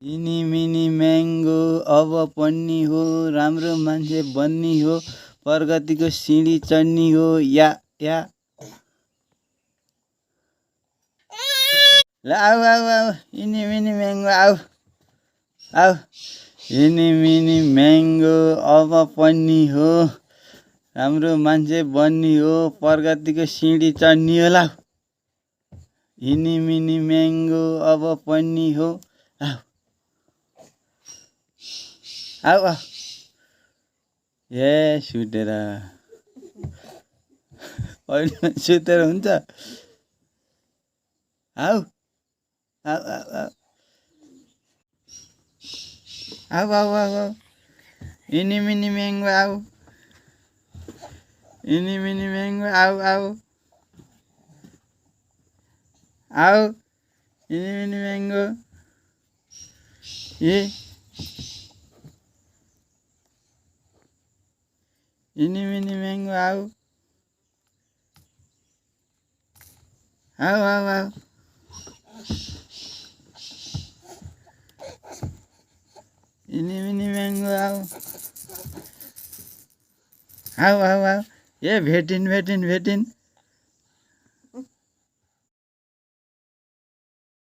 इनी mini mango अब पढ्ने हो, राम्रो मान्छे बन्ने हो, प्रगतिको सिँढी चढ्ने हो। या या ल आऊ आऊ आऊ, इनी मिनी म्याङ्गो आऊ आऊ। इनी मिनी म्याङ्गो अब पढ्ने हो, राम्रो मान्छे बन्ने हो, प्रगतिको सिँढी चढ्ने हो। ल इनी मिनी म्याङ्गो अब पढ्ने हो। आऊ आऊ आऊ। ए सुतेर होइन, सुतेर हुन्छ। आऊ आऊ आऊ आऊ आऊ आऊ आऊ आऊ। इनी मिनी म्याङ्गो आऊ, इनी मिनी म्याङ्गो आऊ आऊ आऊ। इनी मिनी म्याङ्गो ए इनी मिनी म्याङ्गो आऊ आऊ आऊ आऊ। इनी मिनी म्याङ्गो आऊ आऊ आऊ आऊ। ए भेटिन् भेटिन् भेटिन्।